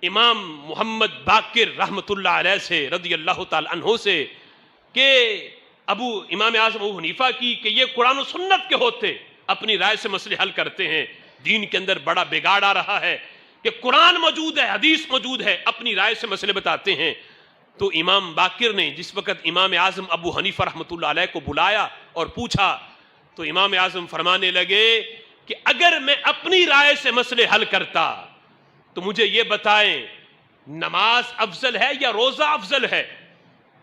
امام محمد باقر رحمت اللہ علیہ سے رضی اللہ تعالی عنہ سے کہ امام اعظم ابو حنیفہ کی کہ یہ قرآن و سنت کے ہوتے اپنی رائے سے مسئلے حل کرتے ہیں، دین کے اندر بڑا بگاڑ آ رہا ہے کہ قرآن موجود ہے، حدیث موجود ہے، اپنی رائے سے مسئلے بتاتے ہیں۔ تو امام باقر نے جس وقت امام اعظم ابو حنیفہ رحمت اللہ علیہ کو بلایا اور پوچھا تو امام اعظم فرمانے لگے کہ اگر میں اپنی رائے سے مسئلے حل کرتا تو مجھے یہ بتائیں نماز افضل ہے یا روزہ افضل ہے؟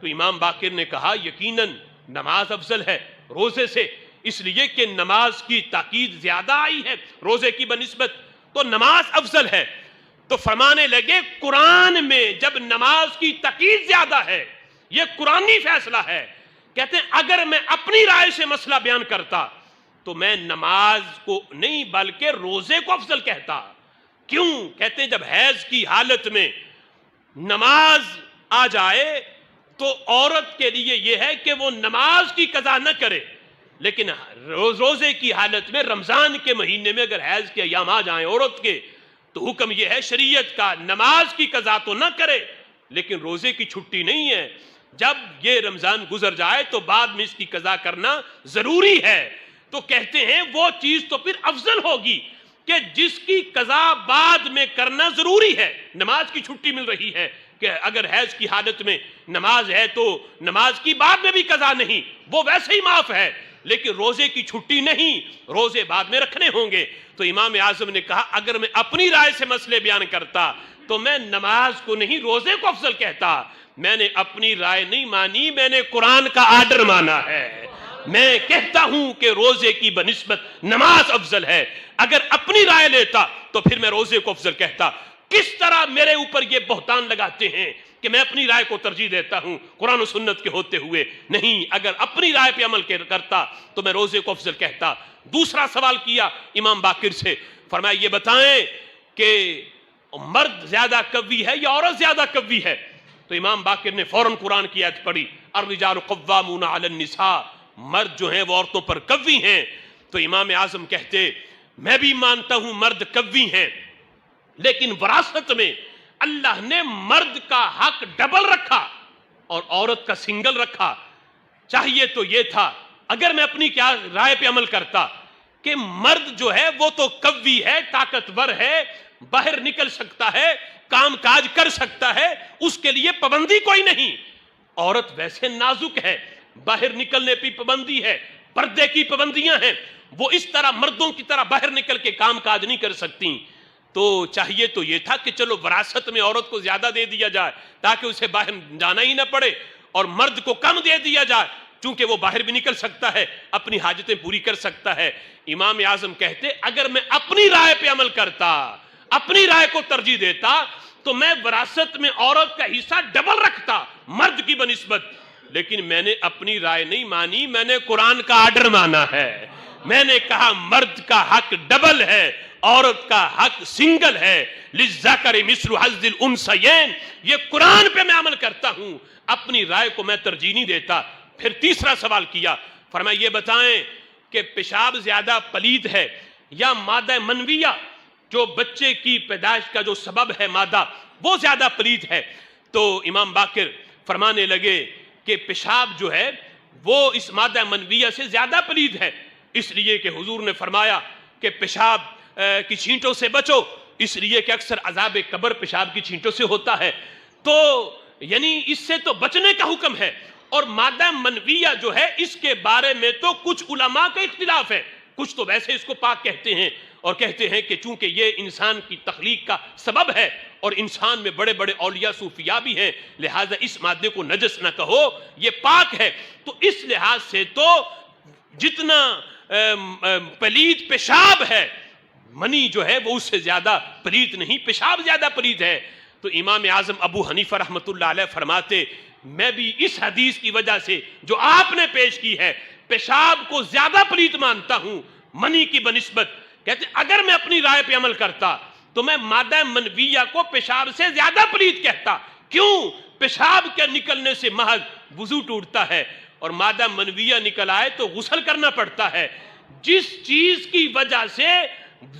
تو امام باقر نے کہا یقیناً نماز افضل ہے روزے سے، اس لیے کہ نماز کی تاکید زیادہ آئی ہے روزے کی بنسبت، تو نماز افضل ہے۔ تو فرمانے لگے قرآن میں جب نماز کی تاکید زیادہ ہے، یہ قرآنی فیصلہ ہے، کہتے ہیں اگر میں اپنی رائے سے مسئلہ بیان کرتا تو میں نماز کو نہیں بلکہ روزے کو افضل کہتا۔ کیوں؟ کہتے ہیں جب حیض کی حالت میں نماز آ جائے تو عورت کے لیے یہ ہے کہ وہ نماز کی قضا نہ کرے، لیکن روزے کی حالت میں رمضان کے مہینے میں اگر حیض کے ایام آ جائیں عورت کے تو حکم یہ ہے شریعت کا نماز کی قضا تو نہ کرے لیکن روزے کی چھٹی نہیں ہے، جب یہ رمضان گزر جائے تو بعد میں اس کی قضا کرنا ضروری ہے۔ تو کہتے ہیں وہ چیز تو پھر افضل ہوگی کہ جس کی قضا بعد میں کرنا ضروری ہے۔ نماز کی چھٹی مل رہی ہے کہ اگر حیض کی حالت میں نماز ہے تو نماز کی بعد میں بھی قضا نہیں، وہ ویسے ہی معاف ہے، لیکن روزے کی چھٹی نہیں، روزے بعد میں رکھنے ہوں گے۔ تو امام اعظم نے کہا اگر میں اپنی رائے سے مسئلے بیان کرتا تو میں نماز کو نہیں روزے کو افضل کہتا۔ میں نے اپنی رائے نہیں مانی، میں نے قرآن کا آرڈر مانا ہے۔ میں کہتا ہوں کہ روزے کی بنسبت نماز افضل ہے، اگر اپنی رائے لیتا تو پھر میں روزے کو افضل کہتا۔ کس طرح میرے اوپر یہ بہتان لگاتے ہیں کہ میں اپنی رائے کو ترجیح دیتا ہوں قرآن و سنت کے ہوتے ہوئے؟ نہیں، اگر اپنی رائے پہ عمل کرتا تو میں روزے کو افضل کہتا۔ دوسرا سوال کیا امام باقر سے، فرمایا یہ بتائیں کہ مرد زیادہ قوی ہے یا عورت زیادہ قوی ہے؟ تو امام باقر نے فوراً قرآن کی آیت پڑھی الرجال قوامون علی النساء، مرد جو ہیں وہ عورتوں پر قوی ہیں۔ تو امام اعظم کہتے میں بھی مانتا ہوں مرد قوی ہیں، لیکن وراثت میں اللہ نے مرد کا حق ڈبل رکھا اور عورت کا سنگل رکھا۔ چاہیے تو یہ تھا اگر میں اپنی کیا رائے پہ عمل کرتا کہ مرد جو ہے وہ تو قوی ہے، طاقتور ہے، باہر نکل سکتا ہے، کام کاج کر سکتا ہے، اس کے لیے پابندی کوئی نہیں۔ عورت ویسے نازک ہے، باہر نکلنے پہ پابندی ہے، پردے کی پابندیاں ہیں، وہ اس طرح مردوں کی طرح باہر نکل کے کام کاج نہیں کر سکتی۔ تو چاہیے تو یہ تھا کہ چلو وراثت میں عورت کو زیادہ دے دیا جائے تاکہ اسے باہر جانا ہی نہ پڑے، اور مرد کو کم دے دیا جائے چونکہ وہ باہر بھی نکل سکتا ہے، اپنی حاجتیں پوری کر سکتا ہے۔ امام اعظم کہتے اگر میں اپنی رائے پہ عمل کرتا، اپنی رائے کو ترجیح دیتا تو میں وراثت میں عورت کا حصہ ڈبل رکھتا مرد کی بنسبت، لیکن میں نے اپنی رائے نہیں مانی، میں نے قرآن کا آرڈر مانا ہے۔ میں نے کہا مرد کا حق ڈبل ہے، عورت کا حق سنگل ہے، للذکر مثل حظ الانثیین۔ یہ قرآن پہ میں عمل کرتا ہوں، اپنی رائے کو میں ترجیح نہیں دیتا۔ پھر تیسرا سوال کیا، فرمایا یہ بتائیں کہ پیشاب زیادہ پلید ہے یا مادہ منویہ جو بچے کی پیدائش کا جو سبب ہے مادہ وہ زیادہ پلید ہے؟ تو امام باقر فرمانے لگے کہ پیشاب جو ہے وہ اس مادہ منویہ سے زیادہ پلید ہے، اس لیے کہ حضور نے فرمایا کہ پیشاب کی چھینٹوں سے بچو، اس لیے کہ اکثر عذاب قبر پیشاب کی چھینٹوں سے ہوتا ہے۔ تو یعنی اس سے تو بچنے کا حکم ہے۔ اور مادہ منویہ جو ہے اس کے بارے میں تو کچھ علماء کا اختلاف ہے، کچھ تو ویسے اس کو پاک کہتے ہیں اور کہتے ہیں کہ چونکہ یہ انسان کی تخلیق کا سبب ہے اور انسان میں بڑے بڑے اولیاء صوفیاء بھی ہیں، لہٰذا اس مادے کو نجس نہ کہو، یہ پاک ہے۔ تو اس لحاظ سے تو جتنا پلید پیشاب ہے، منی جو ہے وہ اس سے زیادہ پلید نہیں، پیشاب زیادہ پلید ہے۔ تو امام اعظم ابو حنیفہ رحمت اللہ علیہ فرماتے میں بھی اس حدیث کی وجہ سے جو آپ نے پیش کی ہے پیشاب کو زیادہ پلید مانتا ہوں منی کی بنسبت۔ کہتے اگر میں اپنی رائے پہ عمل کرتا تو میں مادہ منویہ کو پیشاب سے زیادہ پلید کہتا۔ کیوں؟ پیشاب کے نکلنے سے محض وضو ٹوٹتا ہے اور مادہ منویہ نکل آئے تو غسل کرنا پڑتا ہے۔ جس چیز کی وجہ سے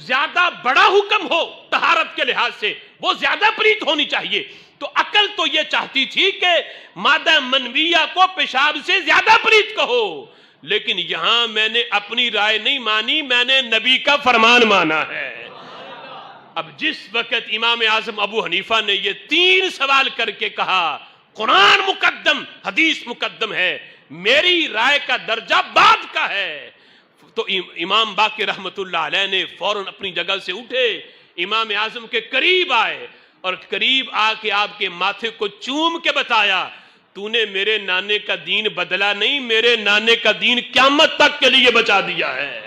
زیادہ بڑا حکم ہو طہارت کے لحاظ سے وہ زیادہ پلیت ہونی چاہیے. تو عقل تو یہ چاہتی تھی کہ مادہ منویہ کو پیشاب سے زیادہ پلیت کہو، لیکن یہاں میں نے اپنی رائے نہیں مانی، میں نے نبی کا فرمان مانا ہے. اب جس وقت امام اعظم ابو حنیفہ نے یہ 3 سوال کر کے کہا قرآن مقدم حدیث مقدم ہے، میری رائے کا درجہ بعد کا ہے، تو امام باقر رحمت اللہ علیہ نے فوراً اپنی جگہ سے اٹھے، امام اعظم کے قریب آئے اور قریب آ کے آپ کے ماتھے کو چوم کے بتایا تو نے میرے نانے کا دین بدلا نہیں، میرے نانے کا دین قیامت تک کے لیے بچا دیا ہے.